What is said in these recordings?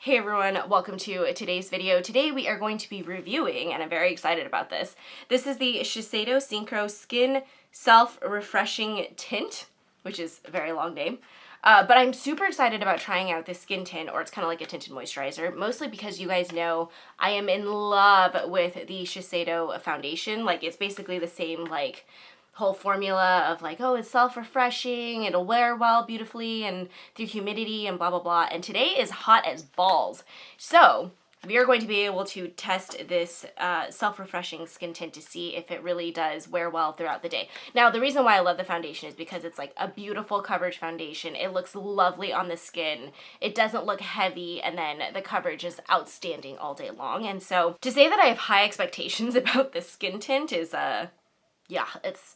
Hey everyone, welcome to today's video. Today we are going to be reviewing, and I'm very excited about this. This is the Shiseido SYNCHRO Skin Self-Refreshing Tint, which is a very long name. But I'm super excited about trying out this skin tint, or it's kind of like a tinted moisturizer, mostly because you guys know I am in love with the Shiseido foundation. Like, it's basically the same, like, whole formula of like, oh, it's self-refreshing, it'll wear well beautifully and through humidity and blah blah blah, and today is hot as balls. So we are going to be able to test this self-refreshing skin tint to see if it really does wear well throughout the day. Now, the reason why I love the foundation is because it's like a beautiful coverage foundation. It looks lovely on the skin. It doesn't look heavy, and then the coverage is outstanding all day long. And so to say that I have high expectations about this skin tint is yeah,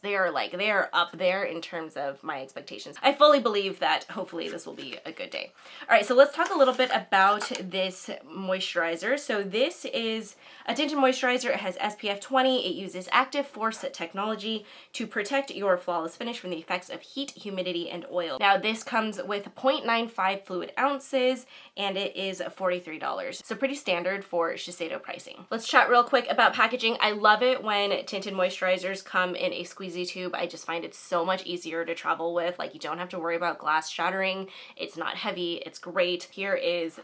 they are up there in terms of my expectations. I fully believe that hopefully this will be a good day. All right, so let's talk a little bit about this moisturizer. So this is a tinted moisturizer. It has SPF 20. It uses active force technology to protect your flawless finish from the effects of heat, humidity, and oil. Now this comes with 0.95 fluid ounces, and it is $43. So pretty standard for Shiseido pricing. Let's chat real quick about packaging. I love it when tinted moisturizers come in a squeezy tube. I just find it so much easier to travel with. Like, you don't have to worry about glass shattering. It's not heavy. It's great. Here is,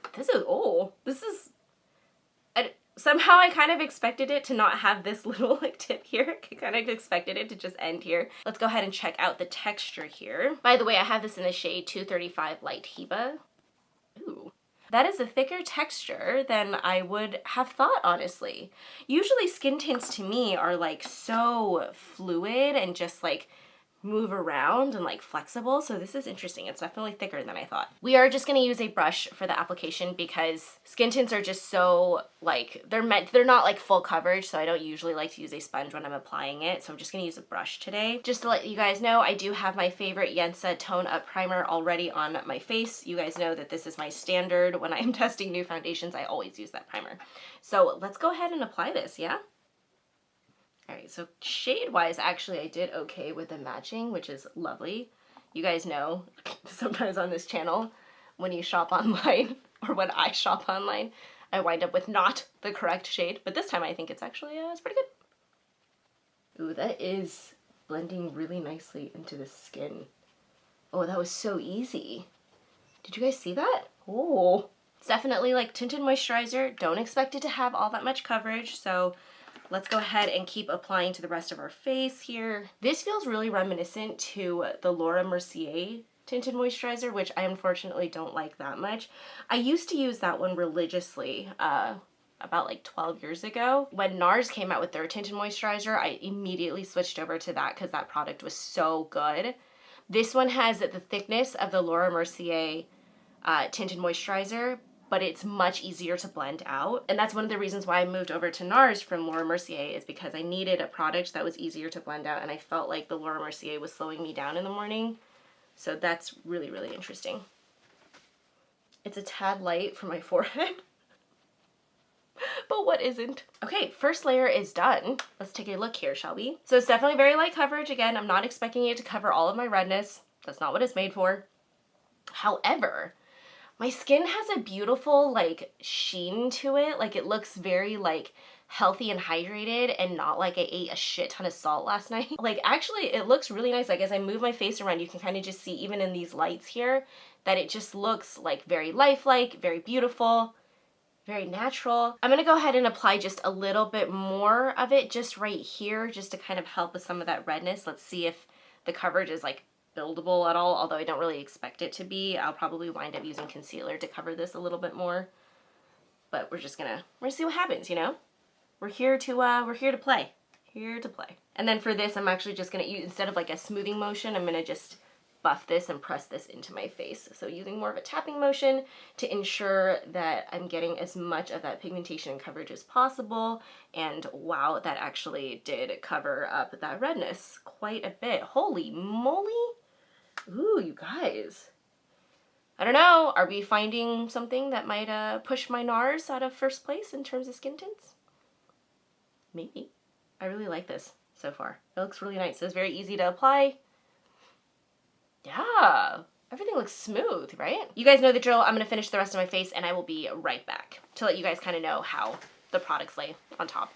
somehow I kind of expected it to not have this little like tip here. I kind of expected it to just end here. Let's go ahead and check out the texture here. By the way, I have this in the shade 235 Light Hiba. Ooh. That is a thicker texture than I would have thought, honestly. Usually skin tints to me are like so fluid and just like move around and like flexible, so this is interesting. It's definitely thicker than I thought. We are just gonna use a brush for the application because skin tints are just so like, they're not like full coverage, so I don't usually like to use a sponge when I'm applying it, so I'm just gonna use a brush today. Just to let you guys know, I do have my favorite Yensa Tone Up Primer already on my face. You guys know that this is my standard. When I'm testing new foundations, I always use that primer. So let's go ahead and apply this, yeah? Alright, so shade-wise, actually, I did okay with the matching, which is lovely. You guys know, sometimes on this channel, when you shop online, or when I shop online, I wind up with not the correct shade, but this time I think it's actually, it's pretty good. Ooh, that is blending really nicely into the skin. Oh, that was so easy. Did you guys see that? Oh. It's definitely like tinted moisturizer. Don't expect it to have all that much coverage, so let's go ahead and keep applying to the rest of our face here. This feels really reminiscent to the Laura Mercier tinted moisturizer, which I unfortunately don't like that much. I used to use that one religiously about like 12 years ago. When NARS came out with their tinted moisturizer, I immediately switched over to that because that product was so good. This one has the thickness of the Laura Mercier tinted moisturizer, but it's much easier to blend out. And that's one of the reasons why I moved over to NARS from Laura Mercier, is because I needed a product that was easier to blend out, and I felt like the Laura Mercier was slowing me down in the morning. So that's really, really interesting. It's a tad light for my forehead, but what isn't? Okay, first layer is done. Let's take a look here, shall we? So it's definitely very light coverage. Again, I'm not expecting it to cover all of my redness. That's not what it's made for. However, my skin has a beautiful like sheen to it. Like, it looks very like healthy and hydrated, and not like I ate a shit ton of salt last night. Like, actually it looks really nice. Like, as I move my face around, you can kind of just see, even in these lights here, that it just looks like very lifelike, very beautiful, very natural. I'm gonna go ahead and apply just a little bit more of it just right here, just to kind of help with some of that redness. Let's see if the coverage is like buildable at all, although I don't really expect it to be. I'll probably wind up using concealer to cover this a little bit more, but we're gonna see what happens, you know? We're here to play. Here to play. And then for this, I'm actually just gonna use, instead of like a smoothing motion, I'm gonna just buff this and press this into my face. So using more of a tapping motion to ensure that I'm getting as much of that pigmentation and coverage as possible. And wow, that actually did cover up that redness quite a bit. Holy moly. Ooh, you guys. I don't know, are we finding something that might push my NARS out of first place in terms of skin tints? Maybe. I really like this so far. It looks really nice. It's very easy to apply. Yeah. Everything looks smooth, right? You guys know the drill. I'm gonna finish the rest of my face and I will be right back to let you guys kind of know how the products lay on top.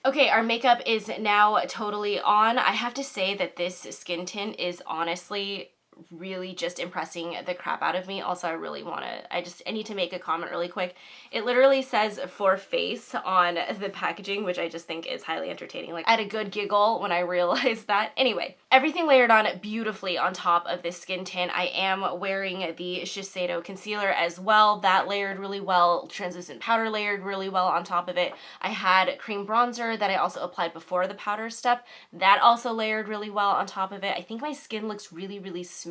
Okay, our makeup is now totally on. I have to say that this skin tint is honestly really just impressing the crap out of me. Also, I need to make a comment really quick. It literally says for face on the packaging, which I just think is highly entertaining. Like, I had a good giggle when I realized that. Anyway, everything layered on beautifully on top of this skin tint. I am wearing the Shiseido concealer as well. That layered really well. Translucent powder layered really well on top of it. I had cream bronzer that I also applied before the powder step. That also layered really well on top of it. I think my skin looks really, really smooth.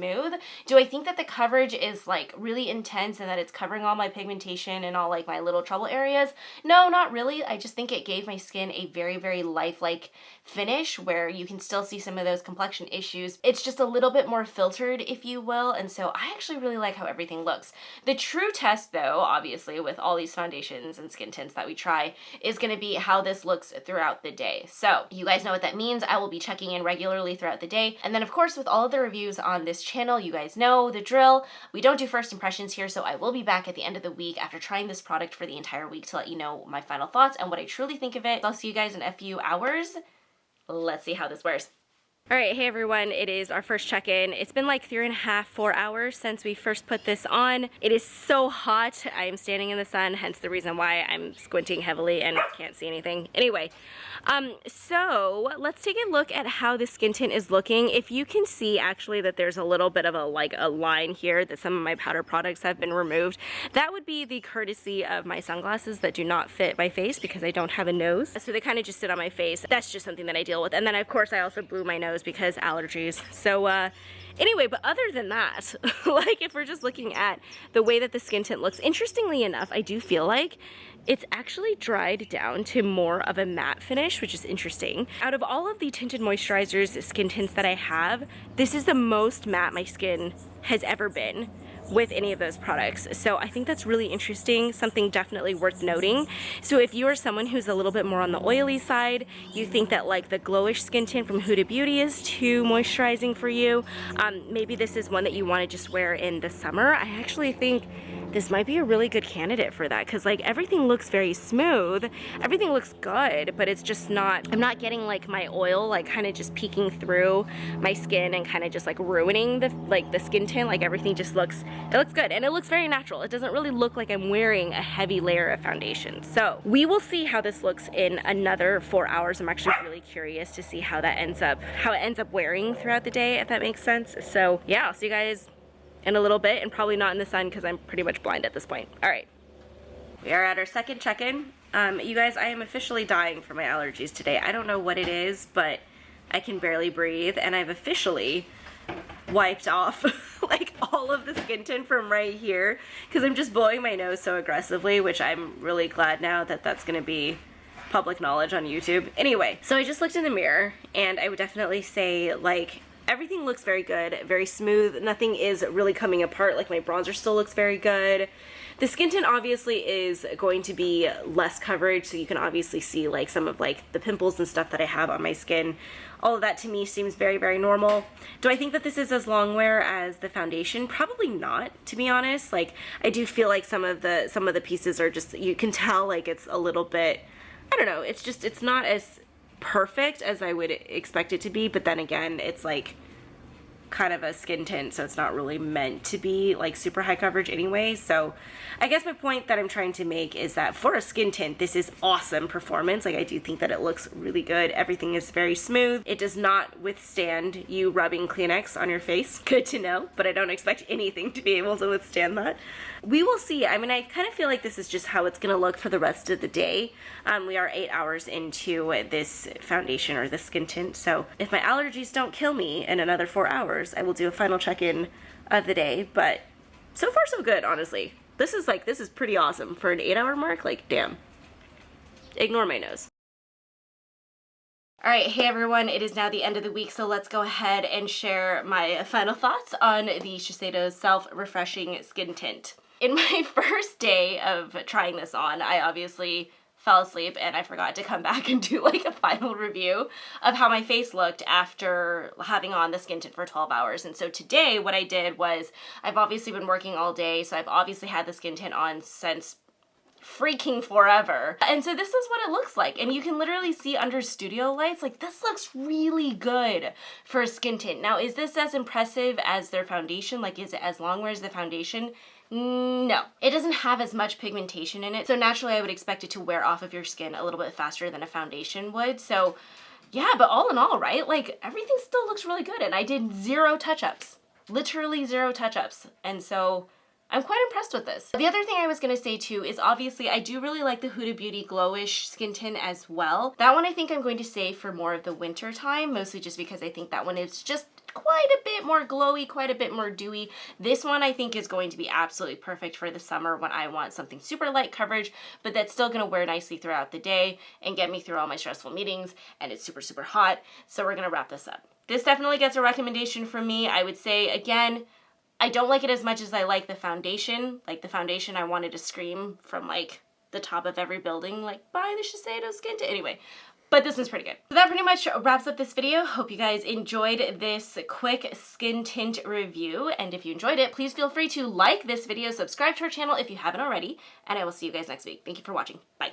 Do I think that the coverage is like really intense and that it's covering all my pigmentation and all like my little trouble areas? No, not really. I just think it gave my skin a very, very lifelike finish where you can still see some of those complexion issues. It's just a little bit more filtered, if you will, and so I actually really like how everything looks. The true test though, obviously with all these foundations and skin tints that we try, is going to be how this looks throughout the day. So you guys know what that means. I will be checking in regularly throughout the day, and then of course with all of the reviews on this channel, you guys know the drill. We don't do first impressions here, so I will be back at the end of the week after trying this product for the entire week to let you know my final thoughts and what I truly think of it. I'll see you guys in a few hours. Let's see how this wears. All right, hey everyone, it is our first check-in. It's been like 3.5, 4 hours since we first put this on. It is so hot. I am standing in the sun, hence the reason why I'm squinting heavily and can't see anything. Anyway, so let's take a look at how the skin tint is looking. If you can see actually that there's a little bit of a line here that some of my powder products have been removed, that would be the courtesy of my sunglasses that do not fit my face because I don't have a nose. So they kind of just sit on my face. That's just something that I deal with. And then of course I also blew my nose because allergies. So anyway, but other than that, like if we're just looking at the way that the skin tint looks, interestingly enough, I do feel like it's actually dried down to more of a matte finish, which is interesting. Out of all of the tinted moisturizers, skin tints that I have, this is the most matte my skin has ever been with any of those products. So I think that's really interesting, something definitely worth noting. So if you are someone who's a little bit more on the oily side, you think that like the glowish skin tint from Huda Beauty is too moisturizing for you, maybe this is one that you want to just wear in the summer. I actually think this might be a really good candidate for that because like everything looks very smooth, everything looks good, but it's just not, I'm not getting like my oil like kind of just peeking through my skin and kind of just like ruining the skin tint. Like everything just looks, it looks good and it looks very natural. It doesn't really look like I'm wearing a heavy layer of foundation. So we will see how this looks in another 4 hours. I'm actually really curious to see how it ends up wearing throughout the day, if that makes sense. So yeah, I'll see you guys in a little bit, and probably not in the sun because I'm pretty much blind at this point. All right, we are at our second check-in. You guys, I am officially dying from my allergies today. I don't know what it is, but I can barely breathe, and I've officially wiped off like all of the skin tint from right here because I'm just blowing my nose so aggressively, which I'm really glad now that that's gonna be public knowledge on YouTube. Anyway, so I just looked in the mirror, and I would definitely say like everything looks very good, very smooth. Nothing is really coming apart. Like my bronzer still looks very good. The skin tint obviously is going to be less coverage, so you can obviously see like some of like the pimples and stuff that I have on my skin. All of that to me seems very, very normal. Do I think that this is as long wear as the foundation? Probably not, to be honest. Like I do feel like some of the pieces are just, you can tell like it's a little bit, I don't know, it's not as perfect as I would expect it to be, but then again, it's like kind of a skin tint, so it's not really meant to be like super high coverage anyway. So I guess my point that I'm trying to make is that for a skin tint, this is awesome performance. Like I do think that it looks really good. Everything is very smooth. It does not withstand you rubbing Kleenex on your face. Good to know, but I don't expect anything to be able to withstand that. We will see. I mean, I kind of feel like this is just how it's gonna look for the rest of the day. We are 8 hours into this foundation or this skin tint, so if my allergies don't kill me in another 4 hours, I will do a final check-in of the day, but so far so good, honestly. This is pretty awesome for an 8-hour mark. Like, damn. Ignore my nose. All right, hey everyone, it is now the end of the week, so let's go ahead and share my final thoughts on the Shiseido Self-Refreshing Skin Tint. In my first day of trying this on, I obviously fell asleep and I forgot to come back and do like a final review of how my face looked after having on the skin tint for 12 hours. And so today what I did was, I've obviously been working all day, so I've obviously had the skin tint on since freaking forever. And so this is what it looks like. And you can literally see under studio lights, like this looks really good for a skin tint. Now, is this as impressive as their foundation? Like, is it as long wear as the foundation? No, it doesn't have as much pigmentation in it. So naturally I would expect it to wear off of your skin a little bit faster than a foundation would. So yeah, but all in all, right? Like everything still looks really good. And I did 0 touch-ups, literally 0 touch-ups. And so I'm quite impressed with this. The other thing I was gonna say too is obviously I do really like the Huda Beauty Glowish skin tint as well. That one I think I'm going to save for more of the winter time, mostly just because I think that one is just quite a bit more glowy, quite a bit more dewy. This one I think is going to be absolutely perfect for the summer when I want something super light coverage, but that's still gonna wear nicely throughout the day and get me through all my stressful meetings, and it's super, super hot. So we're gonna wrap this up. This definitely gets a recommendation from me. I would say, again, I don't like it as much as I like the foundation. Like the foundation, I wanted to scream from like the top of every building, like, buy the Shiseido skin tint. Anyway, but this one's pretty good. So that pretty much wraps up this video. Hope you guys enjoyed this quick skin tint review. And if you enjoyed it, please feel free to like this video, subscribe to our channel if you haven't already, and I will see you guys next week. Thank you for watching. Bye.